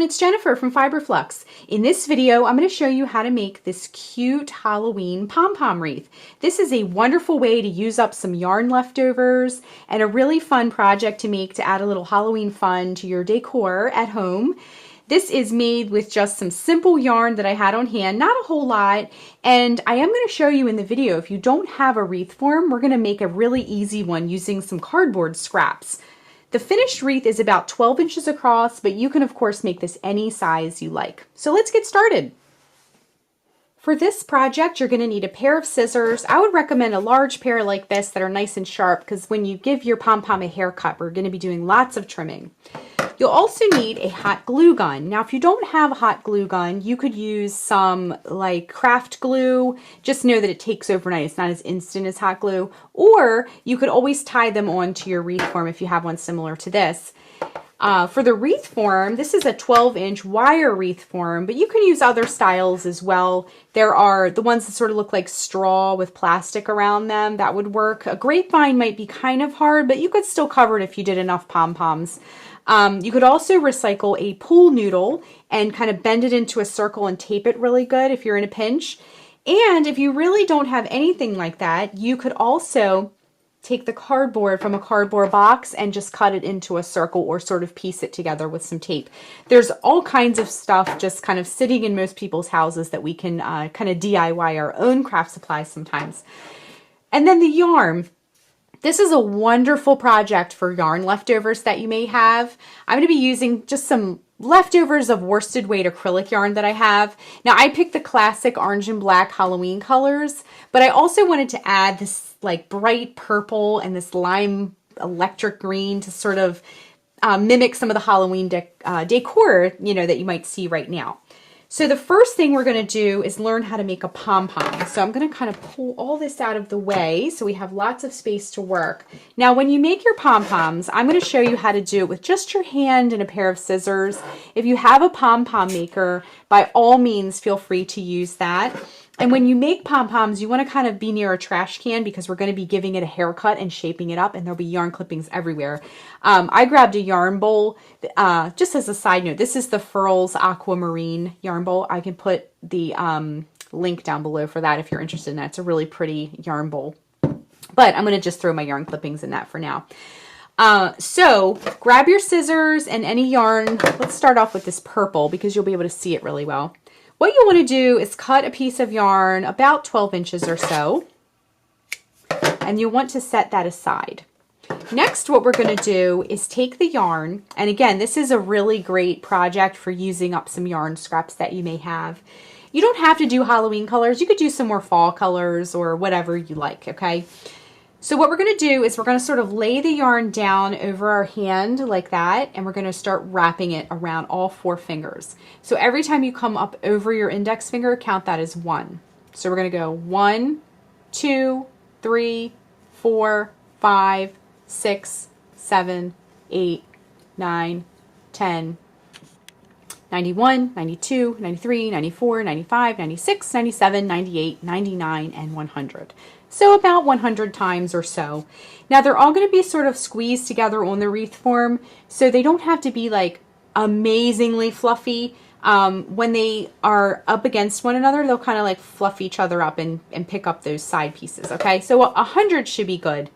it's Jennifer from Flux. In this video, I'm going to show you how to make this cute Halloween pom pom wreath. This is a wonderful way to use up some yarn leftovers and a really fun project to make to add a little Halloween fun to your decor at home. This is made with just some simple yarn that I had on hand, not a whole lot, and I am going to show you in the video, if you don't have a wreath form, we're going to make a really easy one using some cardboard scraps. The finished wreath is about 12 inches across, but you can of course make this any size you like. So let's get started. For this project, you're going to need a pair of scissors. I would recommend a large pair like this that are nice and sharp because when you give your pom-pom a haircut, we're going to be doing lots of trimming. You'll also need a hot glue gun. Now, if you don't have a hot glue gun, you could use some like craft glue. Just know that it takes overnight. It's not as instant as hot glue. Or you could always tie them onto your wreath form if you have one similar to this. For the wreath form, this is a 12-inch wire wreath form, but you can use other styles as well. There are the ones that sort of look like straw with plastic around them. That would work. A grapevine might be kind of hard, but you could still cover it if you did enough pom-poms. You could also recycle a pool noodle and kind of bend it into a circle and tape it really good if you're in a pinch. And if you really don't have anything like that, you could also take the cardboard from a cardboard box and just cut it into a circle or sort of piece it together with some tape. There's all kinds of stuff just kind of sitting in most people's houses that we can kind of DIY our own craft supplies sometimes. And then the yarn. This is a wonderful project for yarn leftovers that you may have. I'm going to be using just some leftovers of worsted weight acrylic yarn that I have. Now, I picked the classic orange and black Halloween colors, but I also wanted to add this like bright purple and this lime electric green to sort of mimic some of the Halloween decor, that you might see right now. So the first thing we're going to do is learn how to make a pom-pom. So I'm going to kind of pull all this out of the way so we have lots of space to work. Now when you make your pom-poms, I'm going to show you how to do it with just your hand and a pair of scissors. If you have a pom-pom maker, by all means feel free to use that. And when you make pom-poms, you want to kind of be near a trash can because we're going to be giving it a haircut and shaping it up, and there'll be yarn clippings everywhere. I grabbed a yarn bowl. Just as a side note, this is the Furls Aquamarine yarn bowl. I can put the link down below for that if you're interested in that. It's a really pretty yarn bowl. But I'm going to just throw my yarn clippings in that for now. So grab your scissors and any yarn. Let's start off with this purple because you'll be able to see it really well. What you want to do is cut a piece of yarn about 12 inches or so, and you want to set that aside. Next, what we're going to do is take the yarn, and again, this is a really great project for using up some yarn scraps that you may have. You don't have to do Halloween colors. You could do some more fall colors or whatever you like, okay? So what we're going to do is we're going to sort of lay the yarn down over our hand like that, and we're going to start wrapping it around all 4 fingers. So every time you come up over your index finger, count that as 1. So we're going to go 1, 2, 3, 4, 5, 6, 7, 8, 9, 10, 91, 92, 93, 94, 95, 96, 97, 98, 99, and 100. So about 100 times or so. Now they're all going to be sort of squeezed together on the wreath form, so they don't have to be like amazingly fluffy. When they are up against one another, they'll kind of like fluff each other up and pick up those side pieces, okay? So 100 should be good.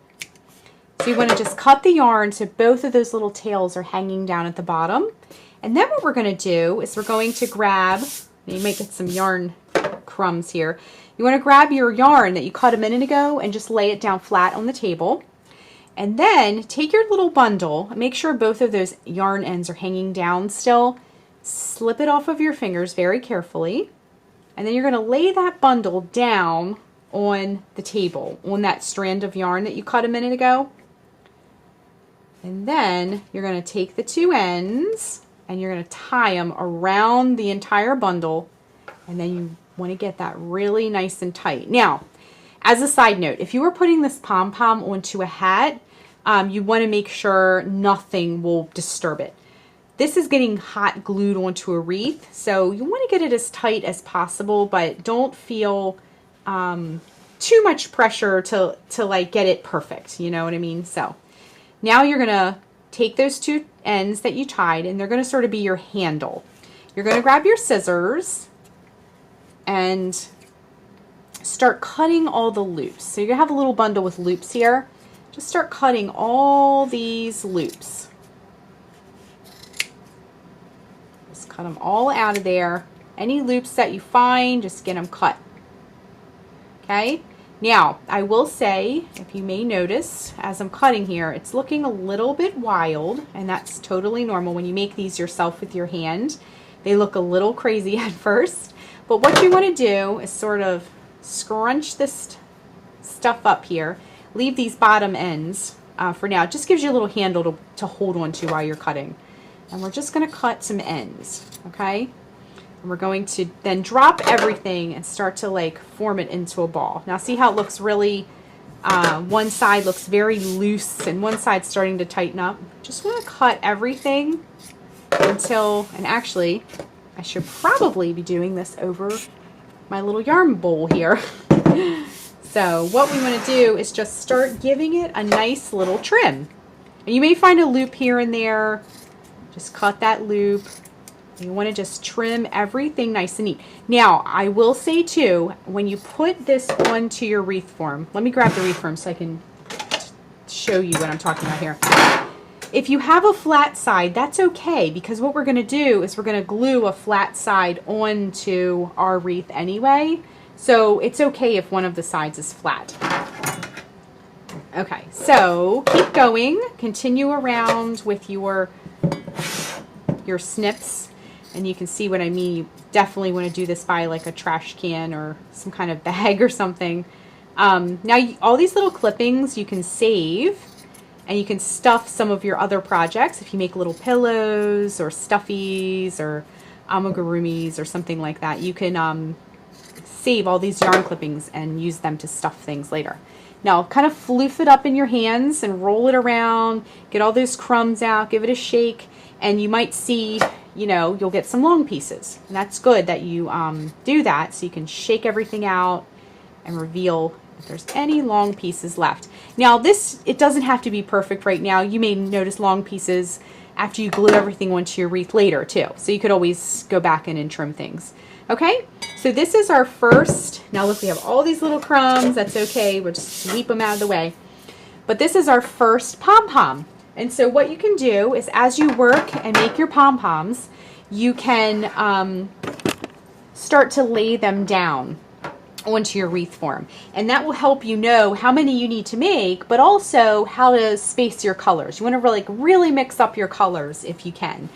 So you want to just cut the yarn so both of those little tails are hanging down at the bottom. And then what we're going to do is we're going to grab, you might get some yarn crumbs here. You want to grab your yarn that you cut a minute ago and just lay it down flat on the table. And then take your little bundle, make sure both of those yarn ends are hanging down still. Slip it off of your fingers very carefully. And then you're going to lay that bundle down on the table, on that strand of yarn that you cut a minute ago. And then you're going to take the 2 ends and you're going to tie them around the entire bundle, and then you want to get that really nice and tight. Now, as a side note, if you were putting this pom-pom onto a hat, you want to make sure nothing will disturb it. This is getting hot glued onto a wreath, so you want to get it as tight as possible, but don't feel too much pressure to like get it perfect, you know what I mean? So now you're going to take those 2 ends that you tied, and they're going to sort of be your handle. You're going to grab your scissors and start cutting all the loops. So you're going to have a little bundle with loops here. Just start cutting all these loops. Just cut them all out of there. Any loops that you find, just get them cut. Okay? Now, I will say, if you may notice, as I'm cutting here, it's looking a little bit wild, and that's totally normal when you make these yourself with your hand. They look a little crazy at first, but what you want to do is sort of scrunch this stuff up here. Leave these bottom ends for now. It just gives you a little handle to hold on to while you're cutting. And we're just going to cut some ends, okay? And we're going to then drop everything and start to like form it into a ball. Now see how it looks really, one side looks very loose and one side's starting to tighten up. Just want to cut everything until, and actually I should probably be doing this over my little yarn bowl here. So what we want to do is just start giving it a nice little trim. And you may find a loop here and there. Just cut that loop. You want to just trim everything nice and neat. Now, I will say too, when you put this onto your wreath form, let me grab the wreath form so I can show you what I'm talking about here. If you have a flat side, that's okay, because what we're going to do is we're going to glue a flat side onto our wreath anyway. So it's okay if one of the sides is flat. Okay, so keep going. Continue around with your snips. And you can see what I mean. You definitely want to do this by like a trash can or some kind of bag or something. Now, all these little clippings you can save, and you can stuff some of your other projects. If you make little pillows or stuffies or amigurumis or something like that, you can save all these yarn clippings and use them to stuff things later. Now, kind of floof it up in your hands and roll it around. Get all those crumbs out. Give it a shake. And you might see, you know, you'll get some long pieces. And that's good that you do that, so you can shake everything out and reveal if there's any long pieces left. Now this, it doesn't have to be perfect right now. You may notice long pieces after you glue everything onto your wreath later too. So you could always go back in and trim things. Okay, so this is our first. Now look, we have all these little crumbs. That's okay, we'll just sweep them out of the way. But this is our first pom-pom. And so what you can do is, as you work and make your pom-poms, you can start to lay them down onto your wreath form. And that will help you know how many you need to make, but also how to space your colors. You want to really mix up your colors if you can.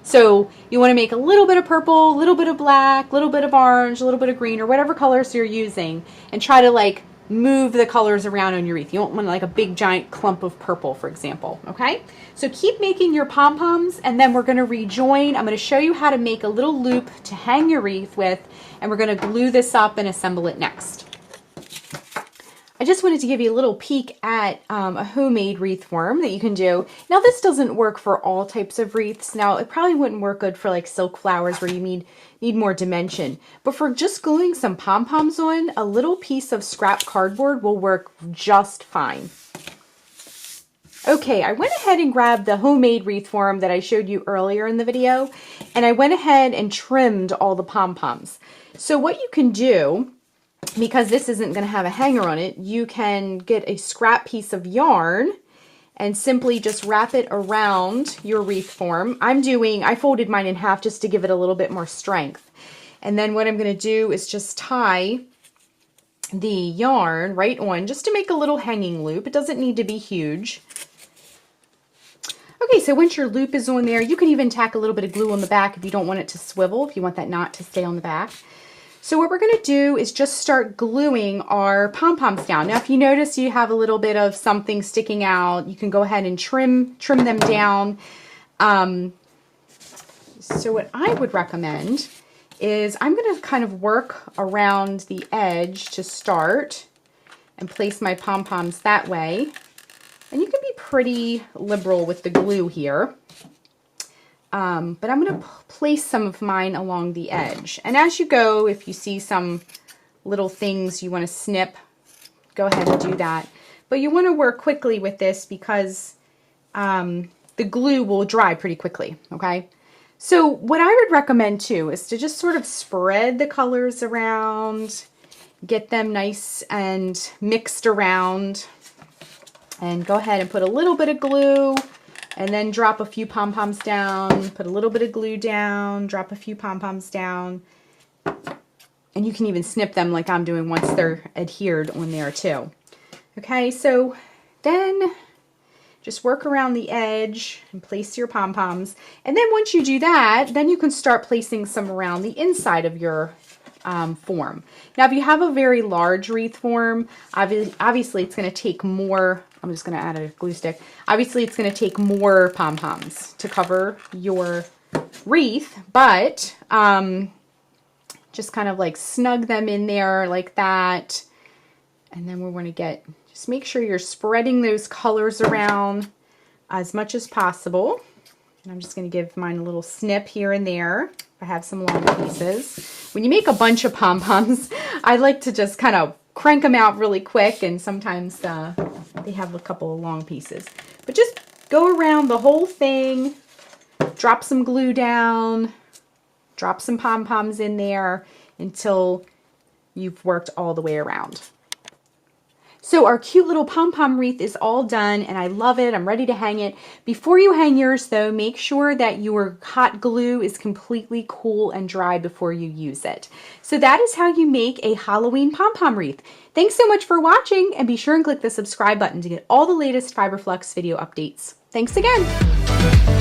So you want to make a little bit of purple, a little bit of black, a little bit of orange, a little bit of green, or whatever colors you're using, and try to like move the colors around on your wreath. You don't want like a big giant clump of purple, for example. Okay, so keep making your pom-poms, and then we're going to rejoin. I'm going to show you how to make a little loop to hang your wreath with, and we're going to glue this up and assemble it next. I just wanted to give you a little peek at a homemade wreath form that you can do. Now this doesn't work for all types of wreaths. Now it probably wouldn't work good for like silk flowers where you need more dimension. But for just gluing some pom-poms on, a little piece of scrap cardboard will work just fine. Okay, I went ahead and grabbed the homemade wreath form that I showed you earlier in the video, and I went ahead and trimmed all the pom-poms. So what you can do, because this isn't going to have a hanger on it, you can get a scrap piece of yarn and simply just wrap it around your wreath form. I folded mine in half just to give it a little bit more strength. And then what I'm going to do is just tie the yarn right on, just to make a little hanging loop. It doesn't need to be huge. Okay, so once your loop is on there, you can even tack a little bit of glue on the back if you don't want it to swivel, if you want that knot to stay on the back. So what we're going to do is just start gluing our pom-poms down. Now if you notice you have a little bit of something sticking out, you can go ahead and trim them down. So what I would recommend is I'm going to kind of work around the edge to start and place my pom-poms that way. And you can be pretty liberal with the glue here. But I'm going to place some of mine along the edge. And as you go, if you see some little things you want to snip, go ahead and do that. But you want to work quickly with this because the glue will dry pretty quickly, okay? So what I would recommend too is to just sort of spread the colors around, get them nice and mixed around, and go ahead and put a little bit of glue and then drop a few pom-poms down, put a little bit of glue down, drop a few pom-poms down. And you can even snip them like I'm doing once they're adhered on there too. Okay, so then just work around the edge and place your pom-poms. And then once you do that, then you can start placing some around the inside of your form. Now, if you have a very large wreath form, obviously it's going to take more. I'm just going to add a glue stick. Obviously, it's going to take more pom-poms to cover your wreath, but just kind of like snug them in there like that. And then we're going to just make sure you're spreading those colors around as much as possible. And I'm just going to give mine a little snip here and there. I have some long pieces. When you make a bunch of pom-poms, I like to just kind of crank them out really quick, and sometimes they have a couple of long pieces. But just go around the whole thing, drop some glue down, drop some pom-poms in there until you've worked all the way around. So our cute little pom-pom wreath is all done, and I love it. I'm ready to hang it. Before you hang yours though, make sure that your hot glue is completely cool and dry before you use it. So that is how you make a Halloween pom-pom wreath. Thanks so much for watching, and be sure and click the subscribe button to get all the latest Fiber Flux video updates. Thanks again.